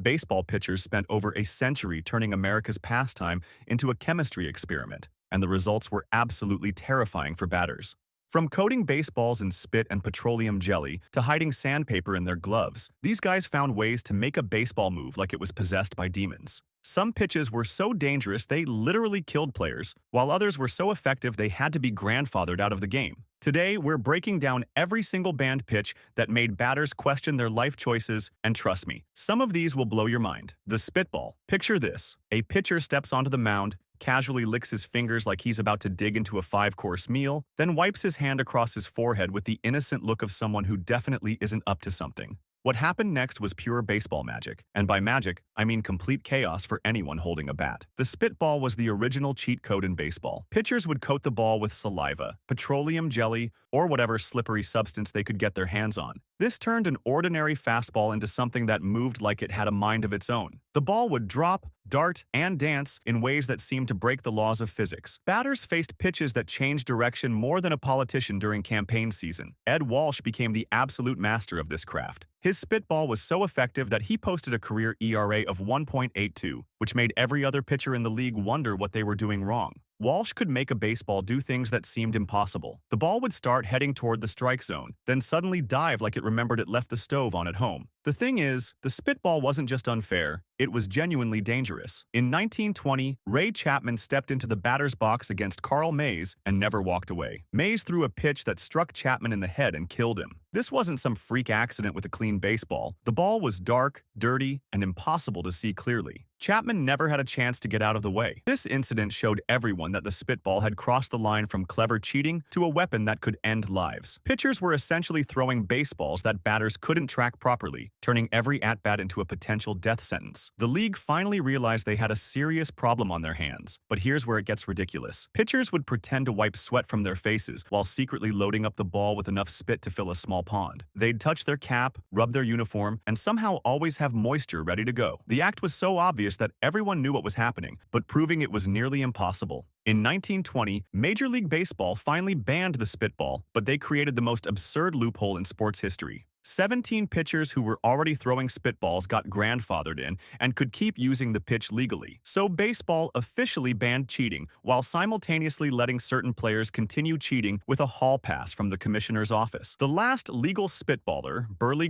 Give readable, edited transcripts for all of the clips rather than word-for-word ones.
Baseball pitchers spent over a century turning America's pastime into a chemistry experiment, and the results were absolutely terrifying for batters. From coating baseballs in spit and petroleum jelly to hiding sandpaper in their gloves, these guys found ways to make a baseball move like it was possessed by demons. Some pitches were so dangerous they literally killed players, while others were so effective they had to be grandfathered out of the game. Today, we're breaking down every single banned pitch that made batters question their life choices, and trust me, some of these will blow your mind. The spitball. Picture this. A pitcher steps onto the mound, casually licks his fingers like he's about to dig into a five-course meal, then wipes his hand across his forehead with the innocent look of someone who definitely isn't up to something. What happened next was pure baseball magic, and by magic, I mean complete chaos for anyone holding a bat. The spitball was the original cheat code in baseball. Pitchers would coat the ball with saliva, petroleum jelly, or whatever slippery substance they could get their hands on. This turned an ordinary fastball into something that moved like it had a mind of its own. The ball would drop, dart, and dance in ways that seemed to break the laws of physics. Batters faced pitches that changed direction more than a politician during campaign season. Ed Walsh became the absolute master of this craft. His spitball was so effective that he posted a career ERA of 1.82, which made every other pitcher in the league wonder what they were doing wrong. Walsh could make a baseball do things that seemed impossible. The ball would start heading toward the strike zone, then suddenly dive like it remembered it left the stove on at home. The thing is, the spitball wasn't just unfair, it was genuinely dangerous. In 1920, Ray Chapman stepped into the batter's box against Carl Mays and never walked away. Mays threw a pitch that struck Chapman in the head and killed him. This wasn't some freak accident with a clean baseball. The ball was dark, dirty, and impossible to see clearly. Chapman never had a chance to get out of the way. This incident showed everyone that the spitball had crossed the line from clever cheating to a weapon that could end lives. Pitchers were essentially throwing baseballs that batters couldn't track properly, turning every at-bat into a potential death sentence. The league finally realized they had a serious problem on their hands. But here's where it gets ridiculous. Pitchers would pretend to wipe sweat from their faces while secretly loading up the ball with enough spit to fill a small pond. They'd touch their cap, rub their uniform, and somehow always have moisture ready to go. The act was so obvious that everyone knew what was happening, but proving it was nearly impossible. In 1920, Major League Baseball finally banned the spitball, but they created the most absurd loophole in sports history. 17 pitchers who were already throwing spitballs got grandfathered in and could keep using the pitch legally. So baseball officially banned cheating while simultaneously letting certain players continue cheating with a hall pass from the commissioner's office. The last legal spitballer, Burleigh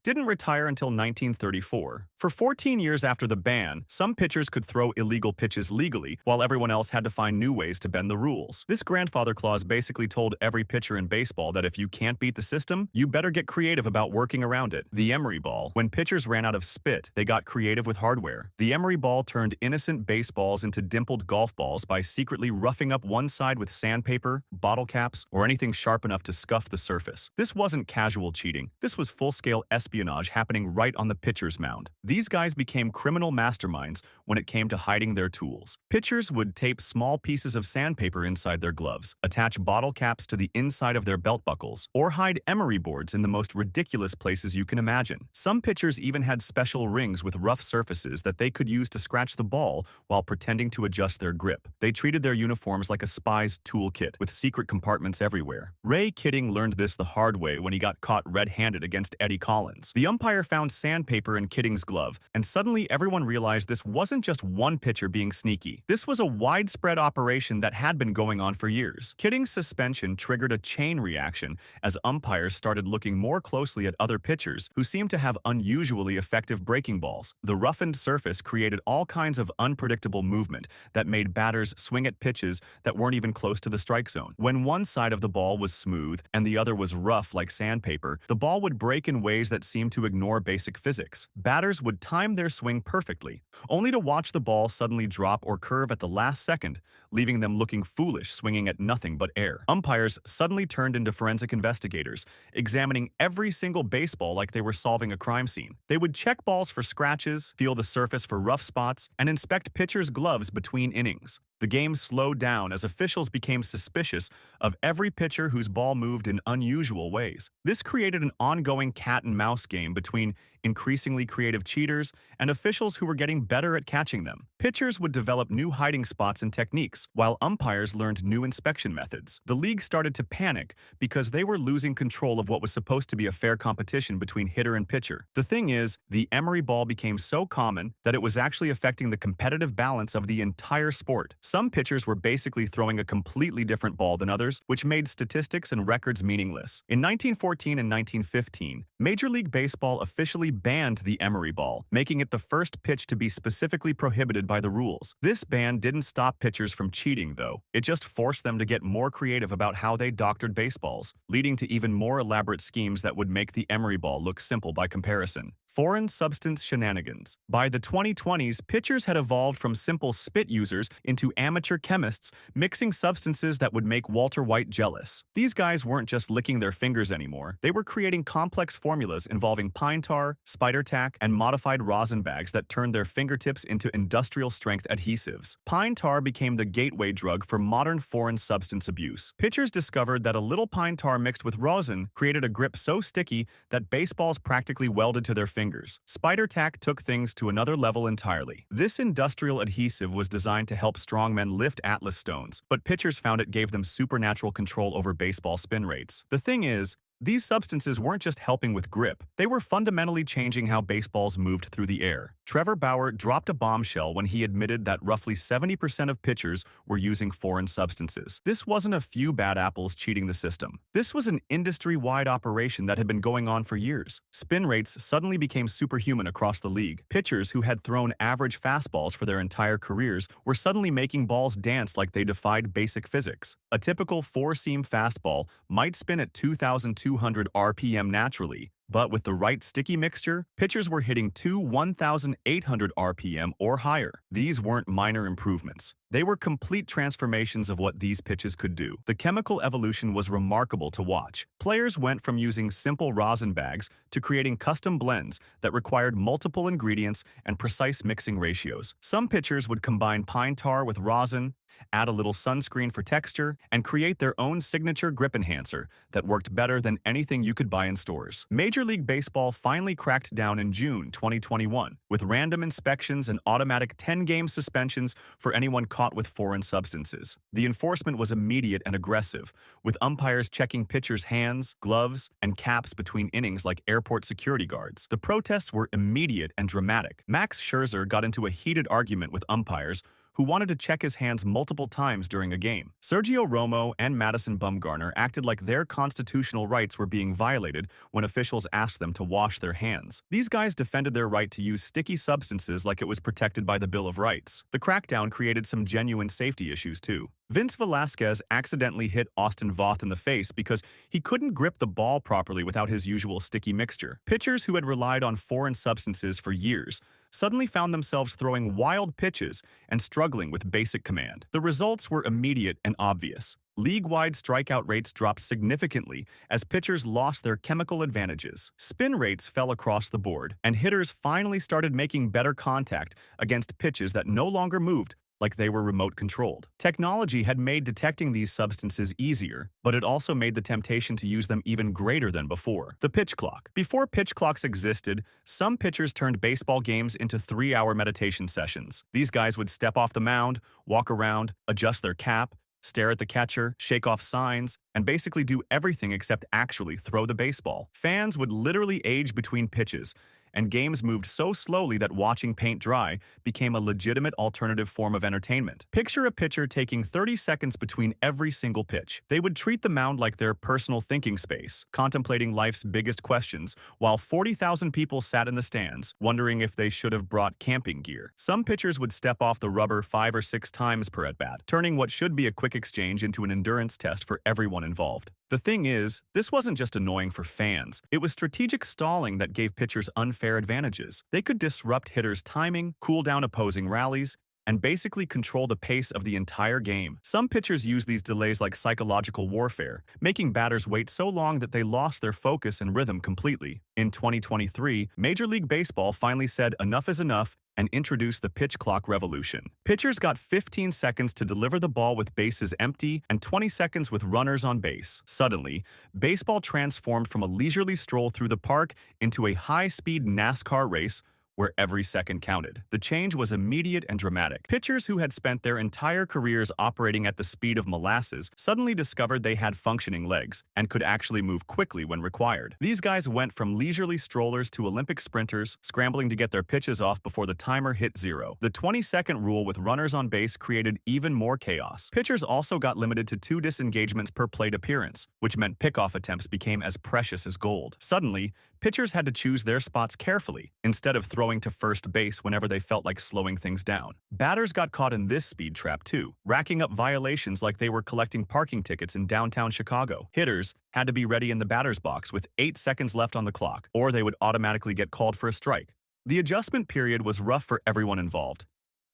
didn't retire until 1934. For 14 years after the ban, some pitchers could throw illegal pitches legally while everyone else had to find new ways to bend the rules. This grandfather clause basically told every pitcher in baseball that if you can't beat the system, you better get creative about working around it. The Emery Ball. When pitchers ran out of spit, they got creative with hardware. The Emery Ball turned innocent baseballs into dimpled golf balls by secretly roughing up one side with sandpaper, bottle caps, or anything sharp enough to scuff the surface. This wasn't casual cheating. This was full-scale espionage happening right on the pitcher's mound. These guys became criminal masterminds when it came to hiding their tools. Pitchers would tape small pieces of sandpaper inside their gloves, attach bottle caps to the inside of their belt buckles, or hide emery boards in the most ridiculous places you can imagine. Some pitchers even had special rings with rough surfaces that they could use to scratch the ball while pretending to adjust their grip. They treated their uniforms like a spy's toolkit, with secret compartments everywhere. Ray Kitting learned this the hard way when he got caught red-handed against Eddie Collins. The umpire found sandpaper in Kitting's glove, and suddenly everyone realized this wasn't just one pitcher being sneaky. This was a widespread operation that had been going on for years. Kitting's suspension triggered a chain reaction as umpires started looking more closely at other pitchers who seemed to have unusually effective breaking balls. The roughened surface created all kinds of unpredictable movement that made batters swing at pitches that weren't even close to the strike zone. When one side of the ball was smooth and the other was rough like sandpaper, the ball would break in ways that seemed to ignore basic physics. Batters would time their swing perfectly, only to watch the ball suddenly drop or curve at the last second, leaving them looking foolish swinging at nothing but air. Umpires suddenly turned into forensic investigators, examining every single baseball like they were solving a crime scene. They would check balls for scratches, feel the surface for rough spots, and inspect pitchers' gloves between innings. The game slowed down as officials became suspicious of every pitcher whose ball moved in unusual ways. This created an ongoing cat-and-mouse game between increasingly creative cheaters and officials who were getting better at catching them. Pitchers would develop new hiding spots and techniques, while umpires learned new inspection methods. The league started to panic because they were losing control of what was supposed to be a fair competition between hitter and pitcher. The thing is, the Emery Ball became so common that it was actually affecting the competitive balance of the entire sport. Some pitchers were basically throwing a completely different ball than others, which made statistics and records meaningless. In 1914 and 1915, Major League Baseball officially banned the Emery Ball, making it the first pitch to be specifically prohibited by the rules. This ban didn't stop pitchers from cheating, though. It just forced them to get more creative about how they doctored baseballs, leading to even more elaborate schemes that would make the Emery Ball look simple by comparison. Foreign substance shenanigans. By the 2020s, pitchers had evolved from simple spit users into amateur chemists, mixing substances that would make Walter White jealous. These guys weren't just licking their fingers anymore. They were creating complex formulas involving pine tar, spider tack, and modified rosin bags that turned their fingertips into industrial-strength adhesives. Pine tar became the gateway drug for modern foreign substance abuse. Pitchers discovered that a little pine tar mixed with rosin created a grip so sticky that baseballs practically welded to their fingers. Spider Tack took things to another level entirely. This industrial adhesive was designed to help strongmen lift Atlas stones, but pitchers found it gave them supernatural control over baseball spin rates. The thing is, these substances weren't just helping with grip, they were fundamentally changing how baseballs moved through the air. Trevor Bauer dropped a bombshell when he admitted that roughly 70% of pitchers were using foreign substances. This wasn't a few bad apples cheating the system. This was an industry-wide operation that had been going on for years. Spin rates suddenly became superhuman across the league. Pitchers who had thrown average fastballs for their entire careers were suddenly making balls dance like they defied basic physics. A typical four-seam fastball might spin at 2,200 RPM naturally, but with the right sticky mixture, pitchers were hitting 1,800 RPM or higher. These weren't minor improvements. They were complete transformations of what these pitches could do. The chemical evolution was remarkable to watch. Players went from using simple rosin bags to creating custom blends that required multiple ingredients and precise mixing ratios. Some pitchers would combine pine tar with rosin, add a little sunscreen for texture, and create their own signature grip enhancer that worked better than anything you could buy in stores. Major League Baseball finally cracked down in June 2021 with random inspections and automatic 10-game suspensions for anyone caught with foreign substances. The enforcement was immediate and aggressive, with umpires checking pitchers' hands, gloves, and caps between innings like airport security guards. The protests were immediate and dramatic. Max Scherzer got into a heated argument with umpires who wanted to check his hands multiple times during a game. Sergio Romo and Madison Bumgarner acted like their constitutional rights were being violated when officials asked them to wash their hands. These guys defended their right to use sticky substances like it was protected by the Bill of Rights. The crackdown created some genuine safety issues too. Vince Velasquez accidentally hit Austin Voth in the face because he couldn't grip the ball properly without his usual sticky mixture. Pitchers who had relied on foreign substances for years suddenly found themselves throwing wild pitches and struggling with basic command. The results were immediate and obvious. League-wide strikeout rates dropped significantly as pitchers lost their chemical advantages. Spin rates fell across the board, and hitters finally started making better contact against pitches that no longer moved like they were remote-controlled. Technology had made detecting these substances easier, but it also made the temptation to use them even greater than before. The pitch clock. Before pitch clocks existed, some pitchers turned baseball games into 3-hour meditation sessions. These guys would step off the mound, walk around, adjust their cap, stare at the catcher, shake off signs, and basically do everything except actually throw the baseball. Fans would literally age between pitches, and games moved so slowly that watching paint dry became a legitimate alternative form of entertainment. Picture a pitcher taking 30 seconds between every single pitch. They would treat the mound like their personal thinking space, contemplating life's biggest questions, while 40,000 people sat in the stands, wondering if they should have brought camping gear. Some pitchers would step off the rubber 5 or 6 times per at-bat, turning what should be a quick exchange into an endurance test for everyone involved. The thing is, this wasn't just annoying for fans. It was strategic stalling that gave pitchers unfair advantages. They could disrupt hitters' timing, cool down opposing rallies, and basically control the pace of the entire game. Some pitchers used these delays like psychological warfare, making batters wait so long that they lost their focus and rhythm completely. In 2023, Major League Baseball finally said enough is enough and introduced the pitch clock revolution. Pitchers got 15 seconds to deliver the ball with bases empty and 20 seconds with runners on base. Suddenly, baseball transformed from a leisurely stroll through the park into a high-speed NASCAR race where every second counted. The change was immediate and dramatic. Pitchers who had spent their entire careers operating at the speed of molasses suddenly discovered they had functioning legs and could actually move quickly when required. These guys went from leisurely strollers to Olympic sprinters, scrambling to get their pitches off before the timer hit zero. The 20-second rule with runners on base created even more chaos. Pitchers also got limited to 2 disengagements per plate appearance, which meant pickoff attempts became as precious as gold. Suddenly, pitchers had to choose their spots carefully, instead of throwing to first base whenever they felt like slowing things down. Batters got caught in this speed trap too, racking up violations like they were collecting parking tickets in downtown Chicago. Hitters had to be ready in the batter's box with 8 seconds left on the clock, or they would automatically get called for a strike. The adjustment period was rough for everyone involved.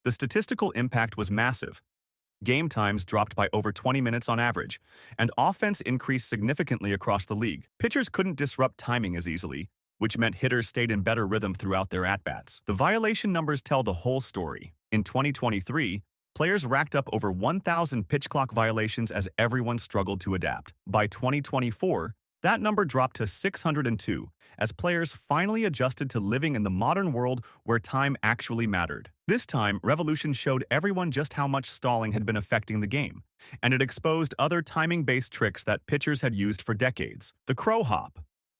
The statistical impact was massive. Game times dropped by over 20 minutes on average, and offense increased significantly across the league. Pitchers couldn't disrupt timing as easily, which meant hitters stayed in better rhythm throughout their at-bats. The violation numbers tell the whole story. In 2023, players racked up over 1,000 pitch clock violations as everyone struggled to adapt. By 2024, that number dropped to 602, as players finally adjusted to living in the modern world where time actually mattered. This time, Revolution showed everyone just how much stalling had been affecting the game, and it exposed other timing-based tricks that pitchers had used for decades. The crow hop.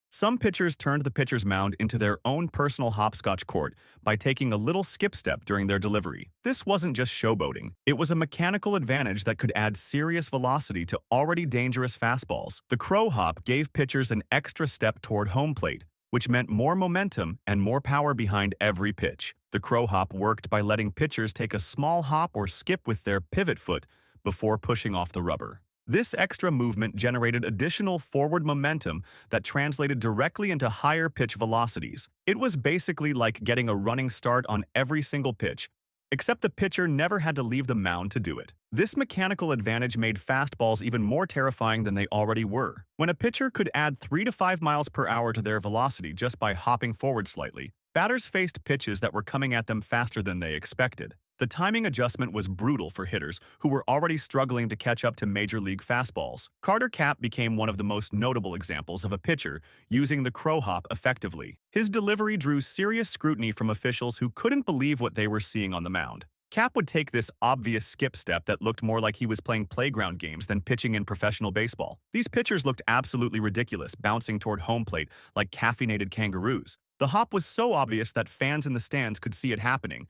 Some pitchers turned the pitcher's mound into their own personal hopscotch court by taking a little skip step during their delivery. This wasn't just showboating. It was a mechanical advantage that could add serious velocity to already dangerous fastballs. The crow hop gave pitchers an extra step toward home plate, which meant more momentum and more power behind every pitch. The crow hop worked by letting pitchers take a small hop or skip with their pivot foot before pushing off the rubber. This extra movement generated additional forward momentum that translated directly into higher pitch velocities. It was basically like getting a running start on every single pitch, except the pitcher never had to leave the mound to do it. This mechanical advantage made fastballs even more terrifying than they already were. When a pitcher could add 3 to 5 miles per hour to their velocity just by hopping forward slightly, batters faced pitches that were coming at them faster than they expected. The timing adjustment was brutal for hitters who were already struggling to catch up to major league fastballs. Carter Cap became one of the most notable examples of a pitcher using the crow hop effectively. His delivery drew serious scrutiny from officials who couldn't believe what they were seeing on the mound. Cap would take this obvious skip step that looked more like he was playing playground games than pitching in professional baseball. These pitchers looked absolutely ridiculous, bouncing toward home plate like caffeinated kangaroos. The hop was so obvious that fans in the stands could see it happening,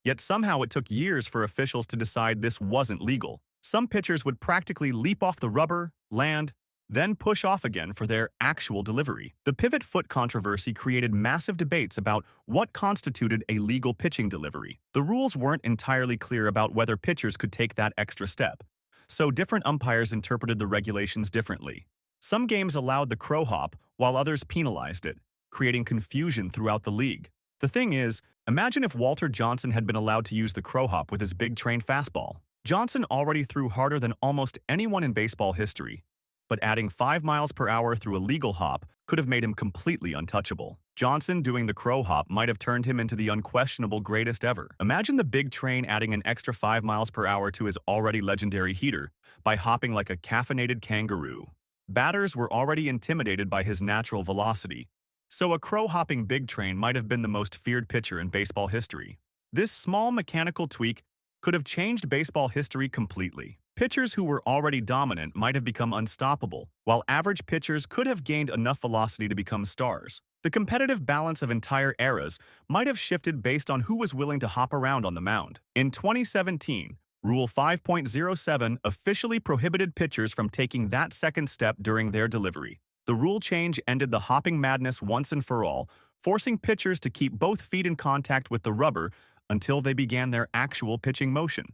yet somehow it took years for officials to decide this wasn't legal. Some pitchers would practically leap off the rubber, land, then push off again for their actual delivery. The pivot foot controversy created massive debates about what constituted a legal pitching delivery. The rules weren't entirely clear about whether pitchers could take that extra step, so different umpires interpreted the regulations differently. Some games allowed the crow hop, while others penalized it, creating confusion throughout the league. The thing is, imagine if Walter Johnson had been allowed to use the crow hop with his big trained fastball. Johnson already threw harder than almost anyone in baseball history, but adding 5 miles per hour through a legal hop could have made him completely untouchable. Johnson doing the crow hop might have turned him into the unquestionable greatest ever. Imagine the big train adding an extra 5 miles per hour to his already legendary heater by hopping like a caffeinated kangaroo. Batters were already intimidated by his natural velocity, so a crow-hopping big train might have been the most feared pitcher in baseball history. This small mechanical tweak could have changed baseball history completely. Pitchers who were already dominant might have become unstoppable, while average pitchers could have gained enough velocity to become stars. The competitive balance of entire eras might have shifted based on who was willing to hop around on the mound. In 2017, Rule 5.07 officially prohibited pitchers from taking that second step during their delivery. The rule change ended the hopping madness once and for all, forcing pitchers to keep both feet in contact with the rubber until they began their actual pitching motion.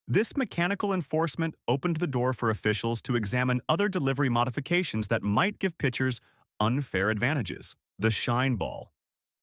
This mechanical enforcement opened the door for officials to examine other delivery modifications that might give pitchers unfair advantages. The shine ball.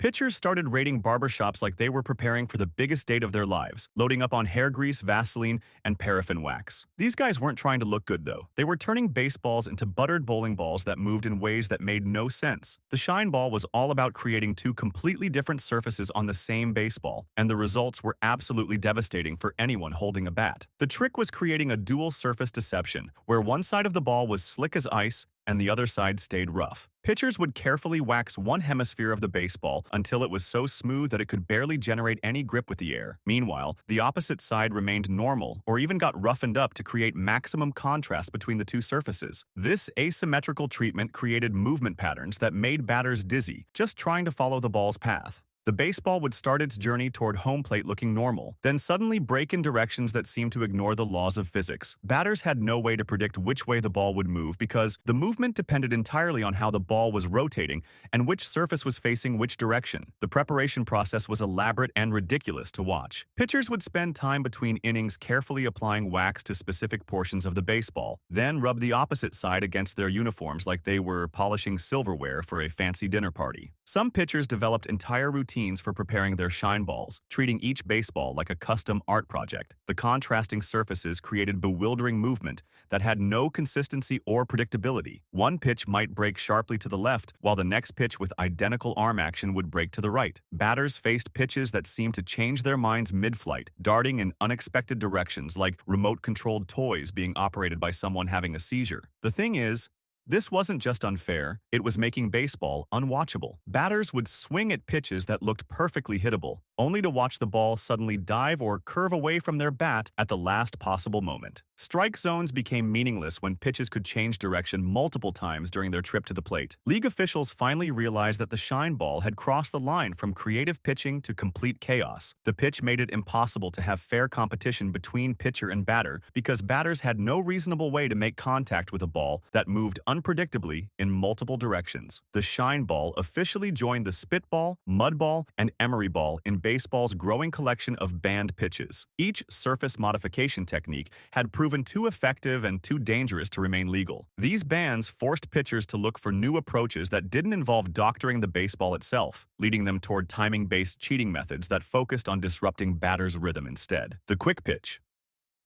Pitchers started raiding barbershops like they were preparing for the biggest date of their lives, loading up on hair grease, Vaseline, and paraffin wax. These guys weren't trying to look good, though. They were turning baseballs into buttered bowling balls that moved in ways that made no sense. The shine ball was all about creating two completely different surfaces on the same baseball, and the results were absolutely devastating for anyone holding a bat. The trick was creating a dual surface deception, where one side of the ball was slick as ice and the other side stayed rough. Pitchers would carefully wax one hemisphere of the baseball until it was so smooth that it could barely generate any grip with the air. Meanwhile, the opposite side remained normal or even got roughened up to create maximum contrast between the two surfaces. This asymmetrical treatment created movement patterns that made batters dizzy just trying to follow the ball's path. The baseball would start its journey toward home plate looking normal, then suddenly break in directions that seemed to ignore the laws of physics. Batters had no way to predict which way the ball would move because the movement depended entirely on how the ball was rotating and which surface was facing which direction. The preparation process was elaborate and ridiculous to watch. Pitchers would spend time between innings carefully applying wax to specific portions of the baseball, then rub the opposite side against their uniforms like they were polishing silverware for a fancy dinner party. Some pitchers developed entire routines for preparing their shine balls, treating each baseball like a custom art project. The contrasting surfaces created bewildering movement that had no consistency or predictability. One pitch might break sharply to the left, while the next pitch with identical arm action would break to the right. Batters faced pitches that seemed to change their minds mid-flight, darting in unexpected directions like remote-controlled toys being operated by someone having a seizure. The thing is, this wasn't just unfair, it was making baseball unwatchable. Batters would swing at pitches that looked perfectly hittable, only to watch the ball suddenly dive or curve away from their bat at the last possible moment. Strike zones became meaningless when pitches could change direction multiple times during their trip to the plate. League officials finally realized that the shine ball had crossed the line from creative pitching to complete chaos. The pitch made it impossible to have fair competition between pitcher and batter because batters had no reasonable way to make contact with a ball that moved unpredictably in multiple directions. The shine ball officially joined the Spitball, Mudball, and Emery Ball in baseball's growing collection of banned pitches. Each surface modification technique had proven too effective and too dangerous to remain legal. These bans forced pitchers to look for new approaches that didn't involve doctoring the baseball itself, leading them toward timing-based cheating methods that focused on disrupting batters' rhythm instead. The quick pitch.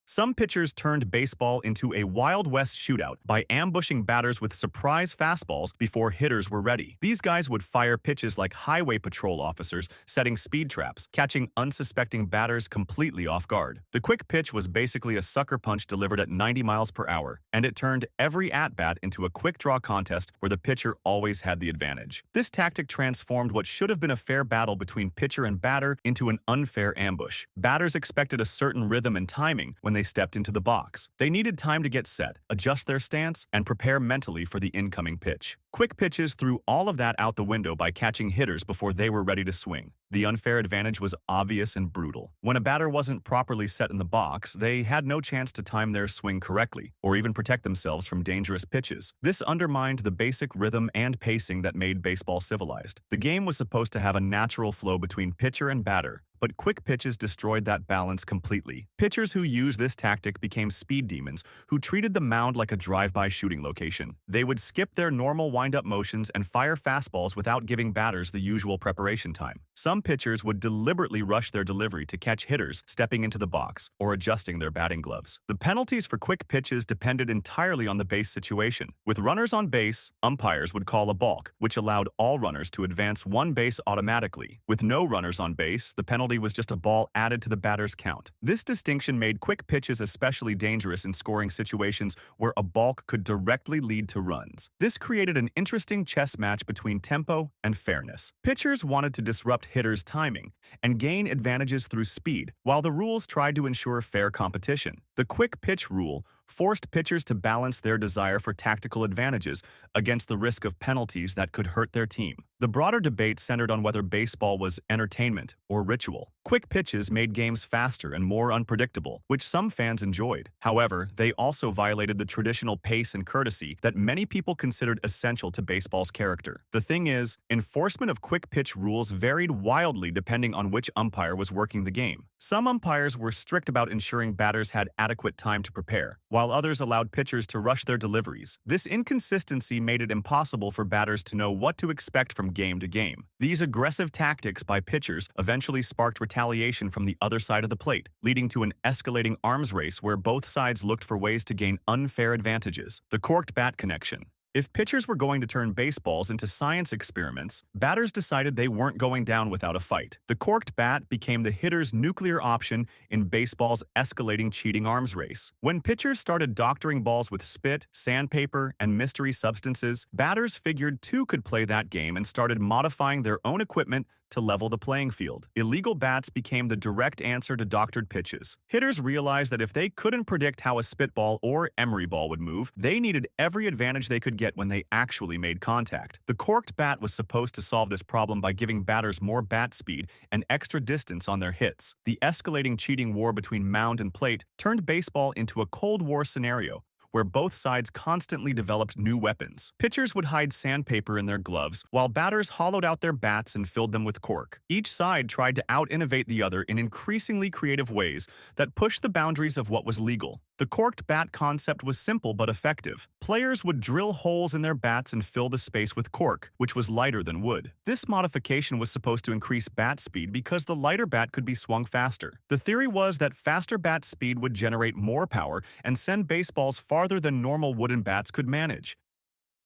Some pitchers turned baseball into a Wild West shootout by ambushing batters with surprise fastballs before hitters were ready. These guys would fire pitches like highway patrol officers, setting speed traps, catching unsuspecting batters completely off guard. The quick pitch was basically a sucker punch delivered at 90 miles per hour, and it turned every at-bat into a quick-draw contest where the pitcher always had the advantage. This tactic transformed what should have been a fair battle between pitcher and batter into an unfair ambush. Batters expected a certain rhythm and timing when they stepped into the box. They needed time to get set, adjust their stance, and prepare mentally for the incoming pitch. Quick pitches threw all of that out the window by catching hitters before they were ready to swing. The unfair advantage was obvious and brutal. When a batter wasn't properly set in the box, they had no chance to time their swing correctly, or even protect themselves from dangerous pitches. This undermined the basic rhythm and pacing that made baseball civilized. The game was supposed to have a natural flow between pitcher and batter, but quick pitches destroyed that balance completely. Pitchers who used this tactic became speed demons who treated the mound like a drive-by shooting location. They would skip their normal wind-up motions and fire fastballs without giving batters the usual preparation time. Some pitchers would deliberately rush their delivery to catch hitters stepping into the box or adjusting their batting gloves. The penalties for quick pitches depended entirely on the base situation. With runners on base, umpires would call a balk, which allowed all runners to advance one base automatically. With no runners on base, the penalty was just a ball added to the batter's count. This distinction made quick pitches especially dangerous in scoring situations where a balk could directly lead to runs. This created an interesting chess match between tempo and fairness. Pitchers wanted to disrupt hitters' timing and gain advantages through speed, while the rules tried to ensure fair competition. The quick pitch rule forced pitchers to balance their desire for tactical advantages against the risk of penalties that could hurt their team. The broader debate centered on whether baseball was entertainment or ritual. Quick pitches made games faster and more unpredictable, which some fans enjoyed. However, they also violated the traditional pace and courtesy that many people considered essential to baseball's character. The thing is, enforcement of quick pitch rules varied wildly depending on which umpire was working the game. Some umpires were strict about ensuring batters had adequate time to prepare, while others allowed pitchers to rush their deliveries. This inconsistency made it impossible for batters to know what to expect from from game to game. These aggressive tactics by pitchers eventually sparked retaliation from the other side of the plate, leading to an escalating arms race where both sides looked for ways to gain unfair advantages. The corked bat connection. If pitchers were going to turn baseballs into science experiments, batters decided they weren't going down without a fight. The corked bat became the hitter's nuclear option in baseball's escalating cheating arms race. When pitchers started doctoring balls with spit, sandpaper, and mystery substances, batters figured two could play that game and started modifying their own equipment to level the playing field. Illegal bats became the direct answer to doctored pitches. Hitters realized that if they couldn't predict how a Spitball or Emery Ball would move, they needed every advantage they could get when they actually made contact. The corked bat was supposed to solve this problem by giving batters more bat speed and extra distance on their hits. The escalating cheating war between mound and plate turned baseball into a Cold War scenario, where both sides constantly developed new weapons. Pitchers would hide sandpaper in their gloves, while batters hollowed out their bats and filled them with cork. Each side tried to out-innovate the other in increasingly creative ways that pushed the boundaries of what was legal. The corked bat concept was simple but effective. Players would drill holes in their bats and fill the space with cork, which was lighter than wood. This modification was supposed to increase bat speed because the lighter bat could be swung faster. The theory was that faster bat speed would generate more power and send baseballs farther than normal wooden bats could manage.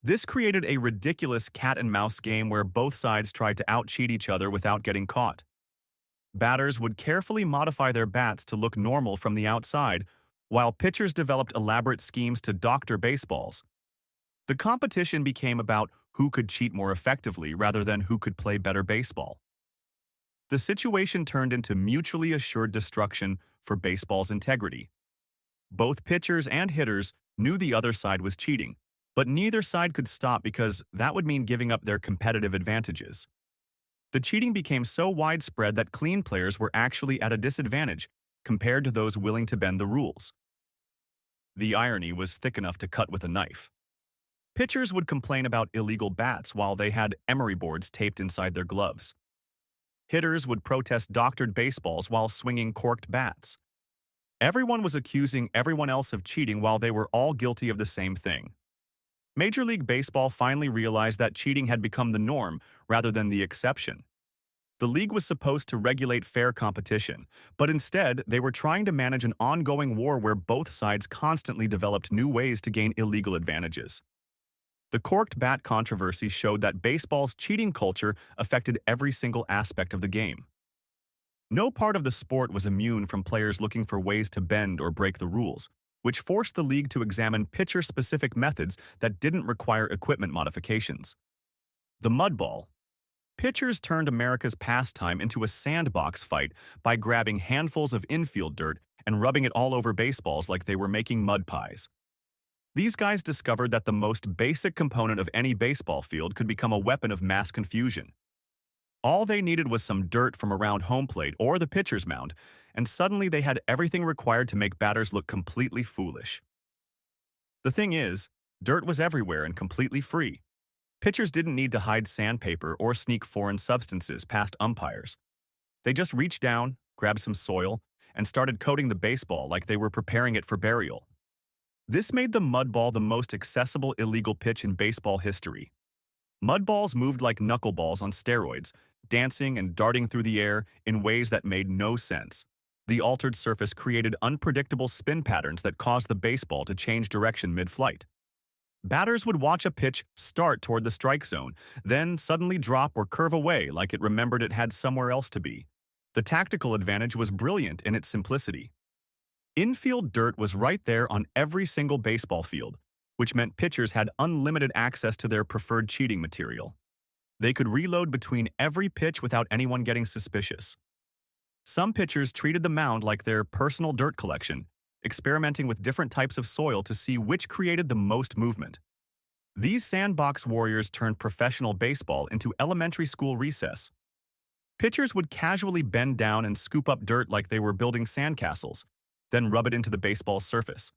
This created a ridiculous cat-and-mouse game where both sides tried to out-cheat each other without getting caught. Batters would carefully modify their bats to look normal from the outside, while pitchers developed elaborate schemes to doctor baseballs. The competition became about who could cheat more effectively rather than who could play better baseball. The situation turned into mutually assured destruction for baseball's integrity. Both pitchers and hitters knew the other side was cheating, but neither side could stop because that would mean giving up their competitive advantages. The cheating became so widespread that clean players were actually at a disadvantage compared to those willing to bend the rules. The irony was thick enough to cut with a knife. Pitchers would complain about illegal bats while they had emery boards taped inside their gloves. Hitters would protest doctored baseballs while swinging corked bats. Everyone was accusing everyone else of cheating while they were all guilty of the same thing. Major League Baseball finally realized that cheating had become the norm rather than the exception. The league was supposed to regulate fair competition, but instead they were trying to manage an ongoing war where both sides constantly developed new ways to gain illegal advantages. The corked bat controversy showed that baseball's cheating culture affected every single aspect of the game. No part of the sport was immune from players looking for ways to bend or break the rules, which forced the league to examine pitcher-specific methods that didn't require equipment modifications. The mud ball. Pitchers turned America's pastime into a sandbox fight by grabbing handfuls of infield dirt and rubbing it all over baseballs like they were making mud pies. These guys discovered that the most basic component of any baseball field could become a weapon of mass confusion. All they needed was some dirt from around home plate or the pitcher's mound, and suddenly they had everything required to make batters look completely foolish. The thing is, dirt was everywhere and completely free. Pitchers didn't need to hide sandpaper or sneak foreign substances past umpires. They just reached down, grabbed some soil, and started coating the baseball like they were preparing it for burial. This made the mud ball the most accessible illegal pitch in baseball history. Mud balls moved like knuckleballs on steroids, dancing and darting through the air in ways that made no sense. The altered surface created unpredictable spin patterns that caused the baseball to change direction mid-flight. Batters would watch a pitch start toward the strike zone, then suddenly drop or curve away like it remembered it had somewhere else to be. The tactical advantage was brilliant in its simplicity. Infield dirt was right there on every single baseball field, which meant pitchers had unlimited access to their preferred cheating material. They could reload between every pitch without anyone getting suspicious. Some pitchers treated the mound like their personal dirt collection, experimenting with different types of soil to see which created the most movement. These sandbox warriors turned professional baseball into elementary school recess. Pitchers would casually bend down and scoop up dirt like they were building sandcastles, then rub it into the baseball's surface.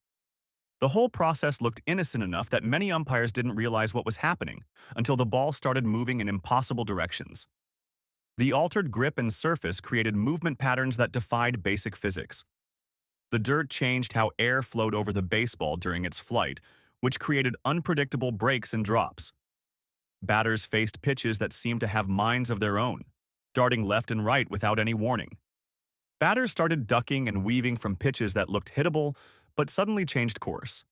The whole process looked innocent enough that many umpires didn't realize what was happening until the ball started moving in impossible directions. The altered grip and surface created movement patterns that defied basic physics. The dirt changed how air flowed over the baseball during its flight, which created unpredictable breaks and drops. Batters faced pitches that seemed to have minds of their own, darting left and right without any warning. Batters started ducking and weaving from pitches that looked hittable, but suddenly changed course.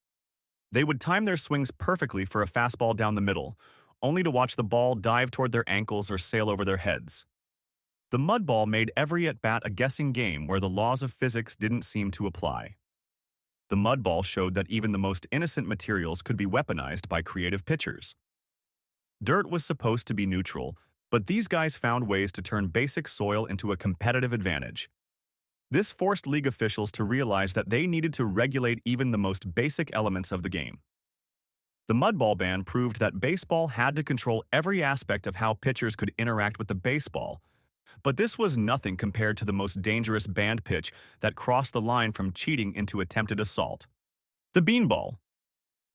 They would time their swings perfectly for a fastball down the middle, only to watch the ball dive toward their ankles or sail over their heads. The mud ball made every at-bat a guessing game where the laws of physics didn't seem to apply. The mud ball showed that even the most innocent materials could be weaponized by creative pitchers. Dirt was supposed to be neutral, but these guys found ways to turn basic soil into a competitive advantage. This forced league officials to realize that they needed to regulate even the most basic elements of the game. The mud ball ban proved that baseball had to control every aspect of how pitchers could interact with the baseball, but this was nothing compared to the most dangerous banned pitch that crossed the line from cheating into attempted assault. The beanball.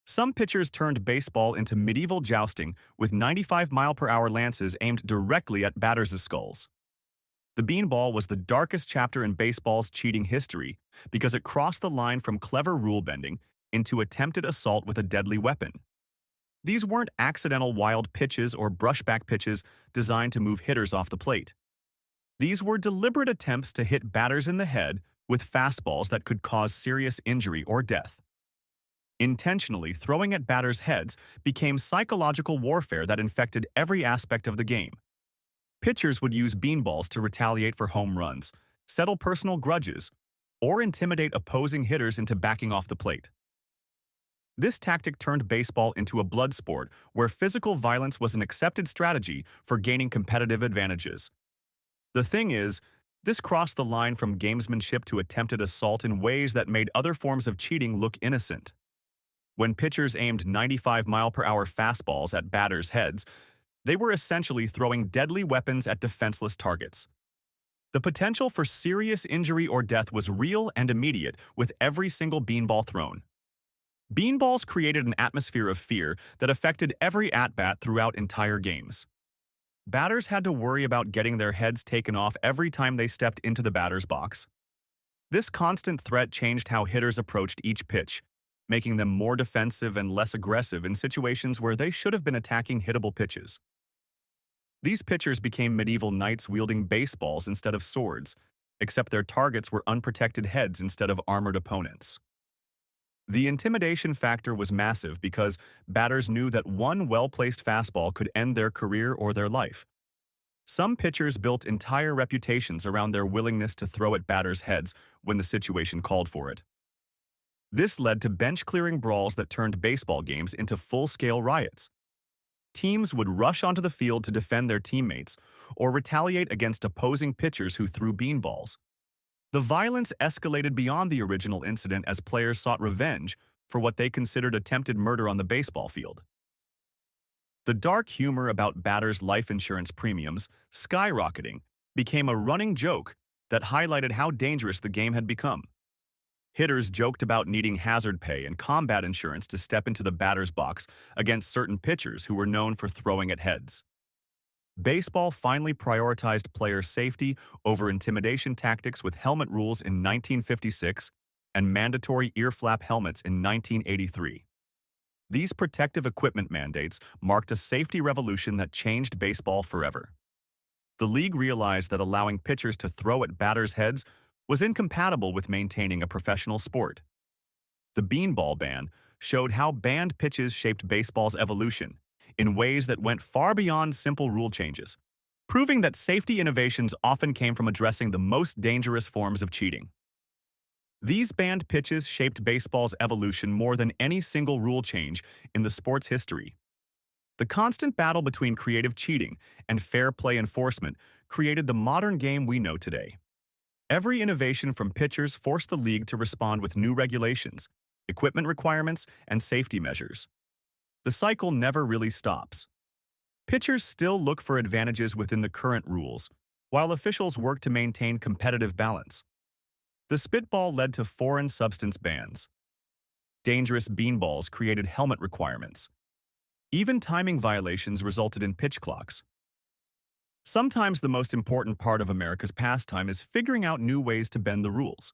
Some pitchers turned baseball into medieval jousting with 95-mile-per-hour lances aimed directly at batters' skulls. The beanball was the darkest chapter in baseball's cheating history because it crossed the line from clever rule-bending into attempted assault with a deadly weapon. These weren't accidental wild pitches or brushback pitches designed to move hitters off the plate. These were deliberate attempts to hit batters in the head with fastballs that could cause serious injury or death. Intentionally throwing at batters' heads became psychological warfare that infected every aspect of the game. Pitchers would use beanballs to retaliate for home runs, settle personal grudges, or intimidate opposing hitters into backing off the plate. This tactic turned baseball into a blood sport where physical violence was an accepted strategy for gaining competitive advantages. The thing is, this crossed the line from gamesmanship to attempted assault in ways that made other forms of cheating look innocent. When pitchers aimed 95-mile-per-hour fastballs at batters' heads, they were essentially throwing deadly weapons at defenseless targets. The potential for serious injury or death was real and immediate with every single beanball thrown. Beanballs created an atmosphere of fear that affected every at-bat throughout entire games. Batters had to worry about getting their heads taken off every time they stepped into the batter's box. This constant threat changed how hitters approached each pitch, making them more defensive and less aggressive in situations where they should have been attacking hittable pitches. These pitchers became medieval knights wielding baseballs instead of swords, except their targets were unprotected heads instead of armored opponents. The intimidation factor was massive because batters knew that one well-placed fastball could end their career or their life. Some pitchers built entire reputations around their willingness to throw at batters' heads when the situation called for it. This led to bench-clearing brawls that turned baseball games into full-scale riots. Teams would rush onto the field to defend their teammates or retaliate against opposing pitchers who threw beanballs. The violence escalated beyond the original incident as players sought revenge for what they considered attempted murder on the baseball field. The dark humor about batters' life insurance premiums skyrocketing became a running joke that highlighted how dangerous the game had become. Hitters joked about needing hazard pay and combat insurance to step into the batter's box against certain pitchers who were known for throwing at heads. Baseball finally prioritized player safety over intimidation tactics with helmet rules in 1956 and mandatory ear flap helmets in 1983. These protective equipment mandates marked a safety revolution that changed baseball forever. The league realized that allowing pitchers to throw at batters' heads was incompatible with maintaining a professional sport. The beanball ban showed how banned pitches shaped baseball's evolution in ways that went far beyond simple rule changes, proving that safety innovations often came from addressing the most dangerous forms of cheating. These banned pitches shaped baseball's evolution more than any single rule change in the sport's history. The constant battle between creative cheating and fair play enforcement created the modern game we know today. Every innovation from pitchers forced the league to respond with new regulations, equipment requirements, and safety measures. The cycle never really stops. Pitchers still look for advantages within the current rules, while officials work to maintain competitive balance. The spitball led to foreign substance bans. Dangerous beanballs created helmet requirements. Even timing violations resulted in pitch clocks. Sometimes the most important part of America's pastime is figuring out new ways to bend the rules.